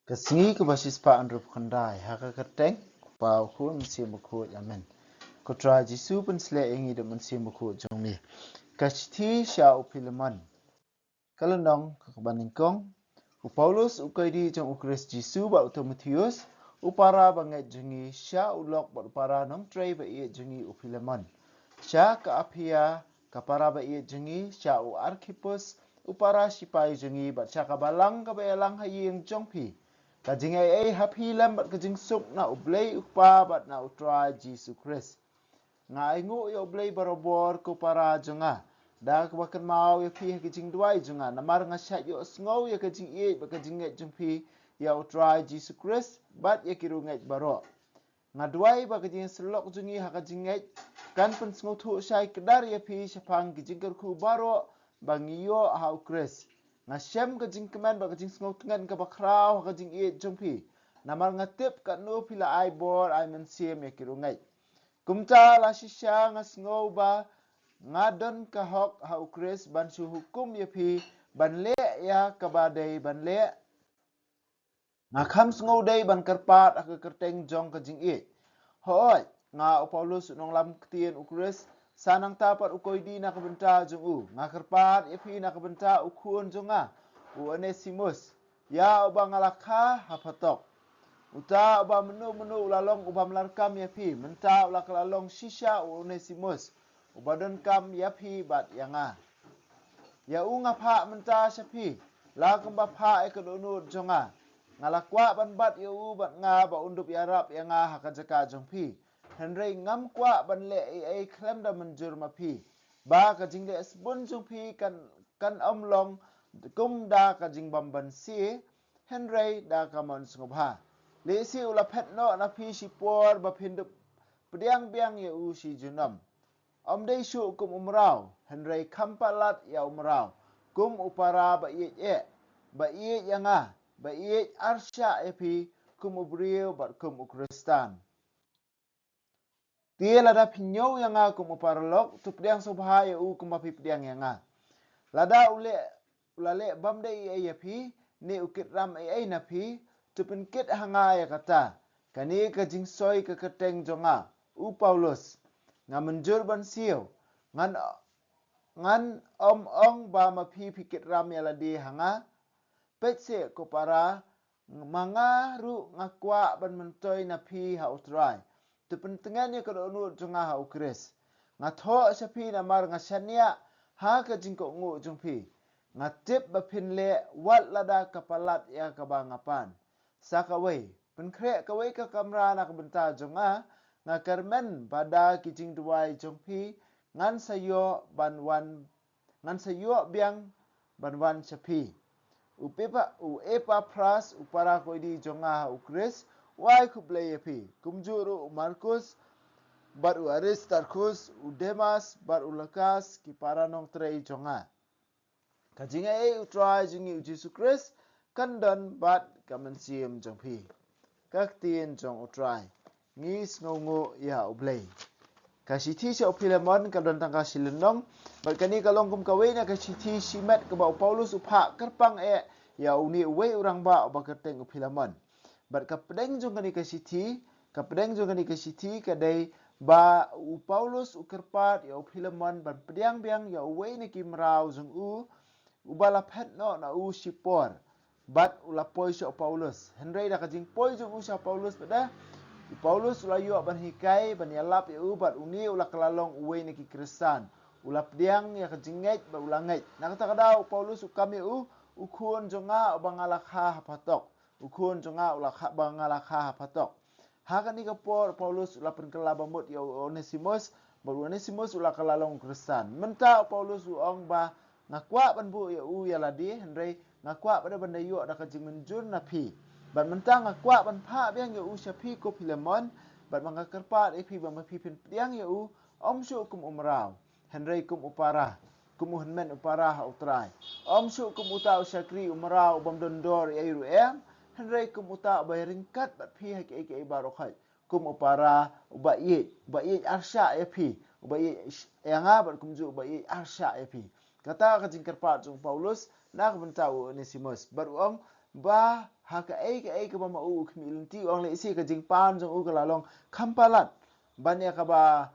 Kasingi ke basis pa andrup khandai haka kateng pau ku msi muku yamen. Kutra jisu pun sle ingi de msi muku jongmi. Kashti sha upileman. Kalandong kakabaningkong. Paulus ukaidi jong ukris jisu ba Timotheus upara bangai jengi sha ulok ba upara nong tray ba iye jengi upileman. Sha ka apia kapara ba iye jengi sha u Archippus upara sipai jengi ba sha ka balang ka ba elang haying jongpi. Kajing ai happy lambat kajing suk na ublay upa bat na utra Jesu Christ. Nga ingu yo ublay barobor ko para jonga. Da kabakan mau ya pi kajing duai jonga. Namar nga syat yo sngau ya kajing iit ba kajing nget jong pi ya utra Jesu Christ bat ya kiru nget baro. Nga duai ba kajing selok jongi ha kajing nget kan pen sngau tu syai kedar ya pi syapang kajing kerku baro bangiyo ha Christ. Nga syam ka jing keman ba ka jing sngau tengan ka bakraw ka jing iet jongpi. Namar nga tip ka no pila ai bor ai mensim ya kirungai. Kumta la shisha nga sngau ba nga don ka hok ha ukris ban su hukum ya pi ban le ya ka badai ban le. Nga kham sngau dai ban karpat aka kerteng jong ka jing iet. Hoi nga Paulus nong lam ketien ukris sanang tapat ukoidi na kabenta jong u nga kerpat ipi na kabenta ukun jonga u Onesimus ya uba ngalakha hapatok uta uba menu ulalong uba melarkam yapi menta ulak lalong shisha u Onesimus uba don kam yapi bat yanga ya u ngapha menta syapi la kemba pha ekodonu jonga ngalakwa ban bat ya u bat nga ba undup yarap yanga hakajaka jongpi Henry ngam kwa ban le ai klem da menjur mapi ba ka jing le sbun jung pi kan omlong kum da ka jing bam ban si Henry da ka mon sngobha le si ula phet no na pi si por ba pindup pediang biang ye u si junam dei shu kum umrau Henry kampalat ya umrau kum upara ba ye yanga ba ye arsha epi kum ubrio ba kum ukristan Dia lada pinyo yang aku muparlok tu pediang subhaya u kumapi pediang yang lada ulale bamde ai pi ni ukit ram ai napi tu penkit hanga ya kata kani ka jingsoi ka keteng jonga u Paulus nga menjur ban siu ngan ong ba mapi pikit ram ya ladi hanga petse ko para mangaru ngakwa ban mentoi napi ha utrai tu pentengannya kalau nu jonga ha ukris ngatho sapi namar ngasania ha ka jingko ngu jongpi ngatip bapin le wat lada kapalat ya kabangapan sakawai penkre kawai ka kamera nak benta jonga ngakarmen pada kijing duai jongpi ngan sayo banwan ngan sayo biang banwan sapi uepa pras upara ko di jonga ukris wai kublay pi kumjuru Markus bar u Aristarchus u Demas bar u Lukas ki para nong trei jonga kajinga utrai jingi Jesus Christ kandan bat kamensiam jongpi kaktien jong utrai ngis ngongo ya ublay kasiti sa Philemon kadon tangka silenong berkani kalong kum kawena kasiti simet ke ba Paulus upha kerpang ya uni we urang ba bakateng Philemon bat kapdeng jong kani kasiti kadai ba u Paulus ukerpat ya Philemon ban pediang biang ya we ni kimrau jong u bala phet no na u sipor bat ula poi so Paulus Henry da kajing poi jong u sa Paulus pada Paulus ula yu ban hikai ban yalap ya ubat uni ula kelalong uwe ni ki Kristan ula pediang ya kajinget ba ula nget nak kata kadau Paulus ukam ya ukun jonga bangalakha hapatok ukun jonga ula bangalakha hapatok hakan ni kapor Paulus ula penkela bamut ya Onesimus baru Onesimus ula kelalong Kristan menta Paulus uong ba ngakwa ban bu ya ladi Henry ngakwa pada benda yu ada kajing menjur napi Bat mentang akwa ban pha biang yu syapi ko Philemon bat manga kerpat epi ba mapi pin piang yu syu kum umrau Henry kum upara kum henmen upara ha utrai syu kum uta syakri umrau bam dondor ya Henry kum uta ba ringkat bat pi ha ke barokai kum upara ba ye arsha epi ba ye yang bat kum ju ba ye arsha epi kata kajing kerpat jung Paulus nak mentau Onesimus bat ba haka ka ba mau kemilenti ong le isi ka jing pan jong u kala long kampalat banya ka ba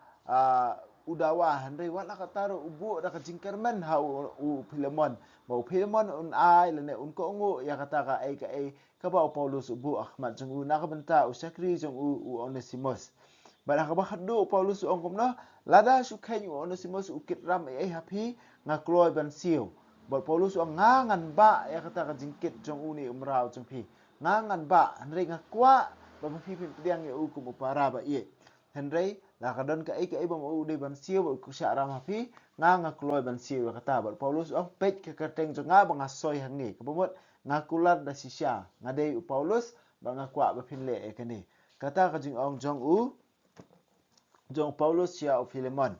udawa handai wala ka taro ubu da ka jingkermen ha u Philemon ba Philemon un ai le ne un ko ngu ya kata ka ba Paulus ubu Ahmad jong u na ka benta u Sakri jong u Onesimus ba ka ba khadu Paulus ong komno lada su khen u Onesimus u kit ram happy nga kloy ban siu ba Paulus ong ngan ba ya kata ka jingkit jong u ni umrau jong phi ngan ba handai ngakwa ba phi diang ya u kum upara ba ye Henry la kadon ka ba mau de ban siu ba ku sya ram happy nga kloy ban siu kata ba Paulus ong pet ka kateng jong nga ba soi hang ni ka bomot ngakulat da sisya ngade u Paulus ba ngakwa ba phinle kani kata ka jing ong jong Paulus ya Philemon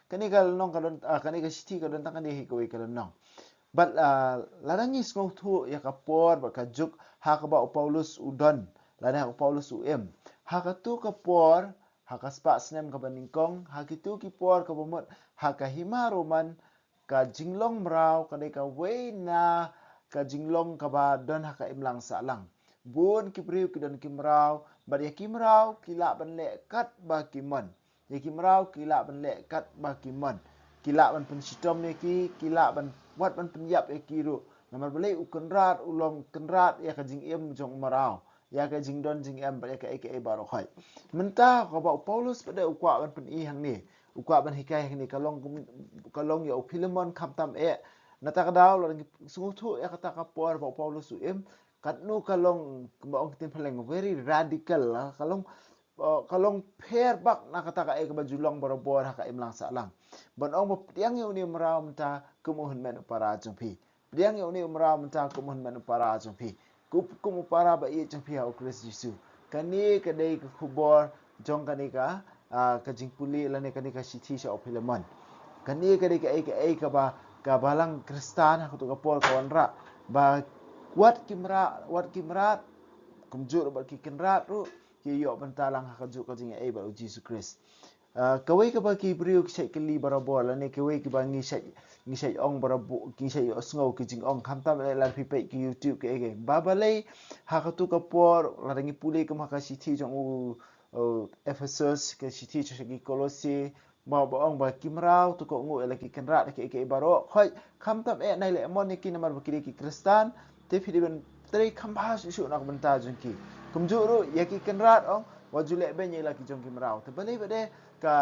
kani kal nong kadon kani ka sithi kadon ta kani hi ko kadon nong but larangi ngong thu ya ka por ba ka juk ha ka ba Paulus udon lana Paulus ha ka tu ka por ha ka spa snem ka baningkong ha ki tu ki por ka bomot ha ka hima roman ka jinglong mrau ka ka we na ka jinglong ka ba don ha ka imlang sa lang bun ki priu ki don ki mrau ba ya ki mrau ki la ban le kat ba ki mon ya ki mrau ki la ban le kat ba ki mon ki la ban pen sitom ne ki la ban wat ban pen yap e ki ru namar bele u kenrat ulong kenrat ya ka jing jong mrau ya ka jing don jing ba ya ka ba ro khoi menta ko ba Paulus ba de u kwa ban pen i hang ni u kwa ban hikai hang ni kalong ya Philemon kham tam nata ka daw lo sungu thu ya kata ka por ba Paulus kat nu kalong ong tin phaleng very radical kalong pher bak na kata ka ka bajulong borobor ha ka imlang sa lang bon ong tiang yu ni mra mta kumuhun men para jumpi tiang yu ni mra mta kumuhun men para jumpi kumu para ba i jumpi ha Christ Jesus kani ka dei ka khubor jong kani ka ka jingpuli lane kani ka sithi sa Philemon kani ka dei ka ba ka balang Kristan ha tu ka por ka wanra ba wat kimrat kumjur ba ki kinrat ru ki yo bentalang ha kaju ka jing ba Jesus Christ kawai ka ba ki briu ki kli barabor la ne kawai ki ba ngi sai ong barabo ki sai osngo ki jing ong khamta la pi pe ki YouTube ke ba balai ha ka tu ka por la ngi pule ka ma ka si thi jong Ephesus ke si thi ki Colossae ba ong ba kimrau tu ko ngu la ki kinrat ke baro khoi khamta nai le mon ni ki namar ba ki Kristan te phidi ben tre khamba su nak benta jengki kumjuru yaki kenrat ong wajule ben yela ki jongki mrau te balai bade ka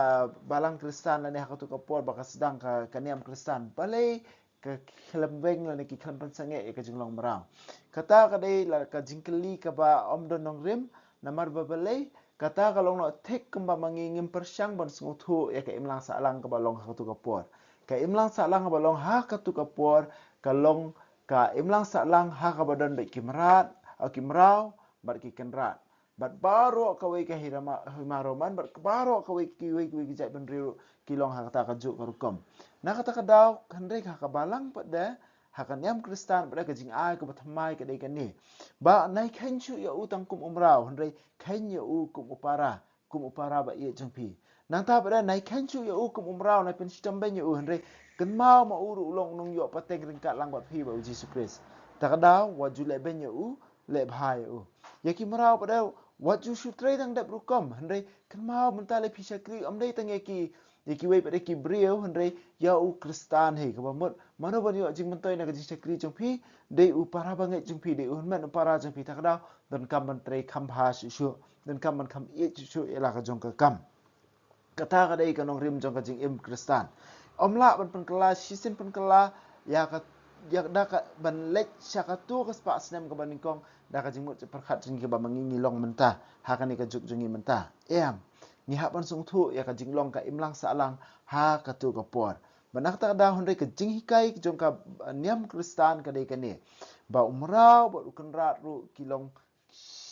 balang Kristan la ne hakatu ka por ba ka sedang ka kaniam Kristan balai ka khlembeng la ne ki khlem sange ka jinglong mrau kata ka dei la ka jingkeli ka ba om don nong rim namar ba balai kata ka long no thek kamba mangingim persyang ban snguthu ya ka imlang sa alang ka ba long hakatu ka por ka imlang sa alang ba long hakatu ka por ka long ka imlang sa lang ha ka badon be kimrat o kimrau bar ki kenrat bat baro ka we ka himaroman bar baro ka we ki jai ben riu kilong ha kata ka ju ka rukom na kata ka daw khandre ka balang pada ha kan yam Kristan pada ka jing ai ka bathamai ka dei ka ni ba nai khen chu ya utang kum umrau handre khen ya u kum upara ba ye jengpi nang ta pada nai khen chu ya u kum umrau nai pen sistem ben ya u handre kan mau ma uru long nong yo pateng ringkat lang bat phi ba Jesus Christ takadaw waju le ben yo le bhai u yaki marau pada waju shutre dang dap rukom handai kan mau mentale phi sakri amdai tang yaki we pada ki brio handai ya u Kristan he ka bamot mano ban yo jing mentoi na ka jing sakri jong phi dei u para bangai jong phi dei u men para jong phi takadaw dan kam ban tre kam ha shu dan kam ban kam e shu ela ka jong ka kam kata ka dei ka nong rim jong ka jing im Kristan omla ban penkela sisin penkela ya da ka ban lek syakatu ka spa snem ka baningkong da ka jingmut perkhat jing ba mangingi long mentah ha ka ni ka juk jungi mentah ni ha ban sung thu ya ka jinglong ka imlang sa alang ha ka tu ka por banak ta da hundai ka jing hikai jong ka niam Kristan ka dei ka ni ba umrau ba ukenrat ru kilong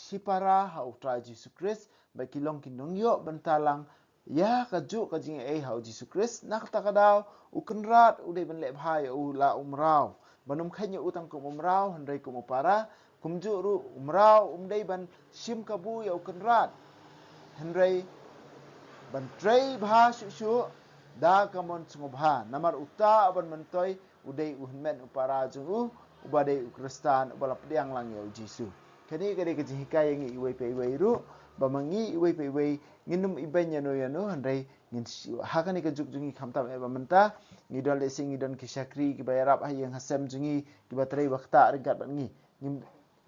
sipara ha utra Jesus Christ ba kilong kinongyo bentalang ya ka ju ka jing hau Jesus Christ nak ta ka daw u kenrat u dei ben le bhai u la umrau banum khanya utang ko umrau handai ko para kumju ru umrau dei ban sim ka bu ya u kenrat handai ban trei bha shu da ka mon sngobha namar uta ban mentoi u dei u men u para ju ubade ukristan ubala pediang lang ya Jesu kani kade ke hikai ngi iwe pe iwe ru ba mangi iwe pe iwe nginum ibenya no yano handai ngin hakani ke juk jungi khamtam e ba menta ngidon le sing ngidon ki syakri ki bayarap hayang hasam jungi ki batrai wakta regat ban ngi ngim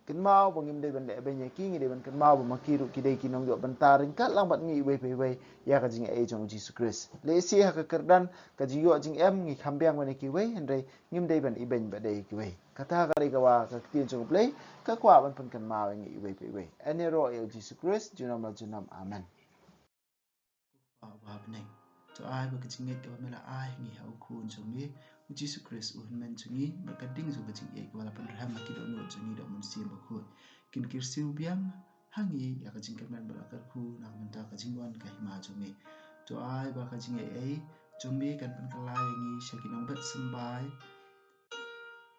kin mau bangim de ban de benya ki ngi de ban kin mau ba makiru ki de ki nong jo bentar ringkat lang bat ngi iwe pe iwe ya ka jing e jong Jesu Christ le si ha ka kerdan ka ji yo jing em ngi khambyang ban ki we handai ngim de ban ibeng ba de ki we kata ka ri ka wa ka tin jong play ka kwa ban pun kan mau ngi iwe pe iwe enero e Jesu Christ junam la junam amen wa bneng to ai ba kaching ngai ka mela ai ngi ha ukun chumi u Jesus Christ u men chungi ba ka ding zo kaching e wala pan raham ki do no chungi do mun sim ba khu kin kir siu biang hangi ya kaching ka men ba ka khu na mun ta kaching wan ka hima chumi to ai ba kaching e chumi kan pan ka lai ngi shakinong bat sambai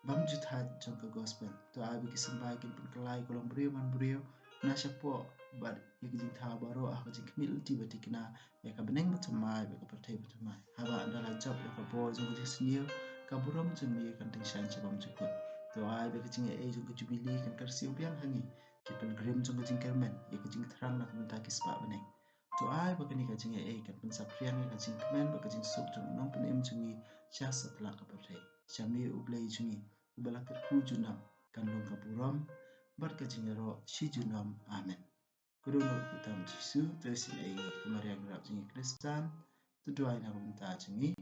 bam ju tha trong ka gospel to ai ba ki sambai kin pan ka lai kolong brio man brio na shapo bar yaki tha baro a ka jing mil ti batikna ya ka beneng betumai ba ka pertai betumai haba andala job ya ka bo jong ka snew ka burom jong mi kan ting shan chabam chukut to ai ba ka jing e jong ka jubili kan kar siu biang hangi ki pen grim jong ka jing kermen ya ka jing thrang na kan ta ki spa beneng to ai ba ka ni ka jing e kan pen sa priang ya ka jing kemen ba ka jing sok jong nong pen em jong ni cha satla ka pertai chami ublei jong ni ubala ka khu junam kan long ka burom bar ka jing ro shi junam amen Kudono utam Jesu tersin ai kemarian rap jingi Kristan tuduai na kumta jingi